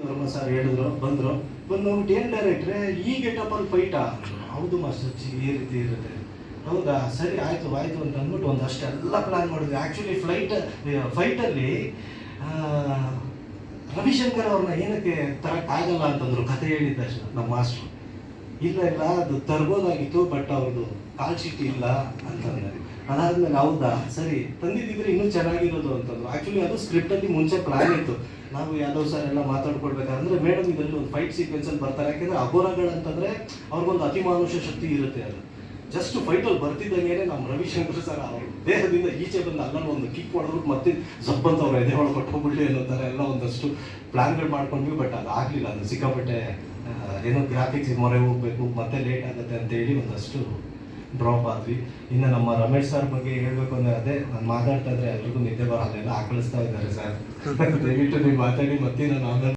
Burma sir ಹೇಳಿದ್ರು, ಬಂದರು. ಬಂದು ನೋಡ್ಬಿಟ್ಟು ಏನು ಡೈರೆಕ್ಟ್ರೆ ಈ ಗೆಟಪ್ಪಲ್ಲಿ ಫೈಟಾ? ಹೌದು ಮಾಸ್ಟರ್, ಈ ರೀತಿ ಇರುತ್ತೆ. ಹೌದಾ, ಸರಿ ಆಯಿತು ಆಯಿತು ಅಂತ ಅಂದ್ಬಿಟ್ಟು ಒಂದಷ್ಟೆಲ್ಲ ಪ್ಲ್ಯಾನ್ ಮಾಡಿದ್ವಿ. ಆ್ಯಕ್ಚುಲಿ ಫೈಟಲ್ಲಿ ರವಿಶಂಕರ್ ಅವ್ರನ್ನ ಏನಕ್ಕೆ ತರೋಕ್ಕಾಗಲ್ಲ ಅಂತಂದರು ಕತೆ ಹೇಳಿದ ತಕ್ಷಣ ನಮ್ಮ ಮಾಸ್ಟ್ರು. ಇಲ್ಲ ಅದು ತರ್ಬೋದಾಗಿತ್ತು, ಬಟ್ ಅವ್ರದ್ದು ಕಾಲ್ ಶೀಟ್ ಇಲ್ಲ ಅಂತಂದ್ರೆ. ಅದಾದ್ಮೇಲೆ ಹೌದಾ ಸರಿ ತಂದಿದ್ದಿದ್ರೆ ಇನ್ನೂ ಚೆನ್ನಾಗಿರೋದು ಅಂತಂದ್ರು. ಆ್ಯಕ್ಚುಲಿ ಅದು ಸ್ಕ್ರಿಪ್ಟಲ್ಲಿ ಮುಂಚೆ ಪ್ಲಾನ್ ಇತ್ತು. ನಾವು ಯಾದವ್ ಸರ್ ಎಲ್ಲ ಮಾತಾಡ್ಕೊಳ್ಬೇಕಾದ್ರೆ ಮೇಡಮ್ ಇದರಲ್ಲಿ ಒಂದು ಫೈಟ್ ಸೀಕ್ವೆನ್ಸಲ್ಲಿ ಬರ್ತಾರೆ. ಯಾಕೆಂದರೆ ಅಘೋರಗಳಂತಂದರೆ ಅವ್ರಿಗೊಂದು ಅತಿಮಾನುಷ ಶಕ್ತಿ ಇರುತ್ತೆ. ಅದು ಜಸ್ಟ್ ಫೈಟಲ್ಲಿ ಬರ್ತಿದ್ದಂಗೆ ನಮ್ಮ ರವಿಶಂಕರ್ ಸರ್ ಅವರು ದೇಹದಿಂದ ಈಚೆ ಬಂದು ಅಲ್ಲಲ್ಲಿ ಒಂದು ಕಿಕ್ ಹೊಡೆದ್ಬಿಟ್ಟು ಮತ್ತೆ ಜಬ್ಬಂತ ಅವ್ರು ಎದೆ ಒಳಗೆ ಕೊಟ್ಟೋಗ್ಬಿಡ್ಲಿ ಅನ್ನೋ ಥರ ಎಲ್ಲ ಒಂದಷ್ಟು ಪ್ಲ್ಯಾನ್ಗಳು ಮಾಡ್ಕೊಂಡ್ವಿ. ಬಟ್ ಅದು ಆಗಲಿಲ್ಲ. ಅದು ಸಿಕ್ಕಾಪಟ್ಟೆ ಏನೋ ಗ್ರಾಫಿಕ್ಸ್ ಮೊರೆ ಹೋಗಬೇಕು, ಮತ್ತೆ ಲೇಟ್ ಆಗುತ್ತೆ ಅಂತೇಳಿ ಒಂದಷ್ಟು ಡ್ರಾಪ್ ಆದ್ವಿ. ಇನ್ನು ನಮ್ಮ ರಮೇಶ್ ಸರ್ ಬಗ್ಗೆ ಹೇಳಬೇಕು ಅಂದರೆ ಅದೇ ನಾನು ಮಾತಾಡ್ತಾ ಇದ್ರೆ ಎಲ್ರಿಗೂ ನಿದ್ದೆ ಬರೋಲ್ಲ, ಎಲ್ಲ ಆಕಳಿಸ್ತಾ ಇದ್ದಾರೆ ಸರ್. ದಯವಿಟ್ಟು ನೀವು ಮಾತಾಡಿ ಮತ್ತೆ ನಾನು ಆಮೇಲೆ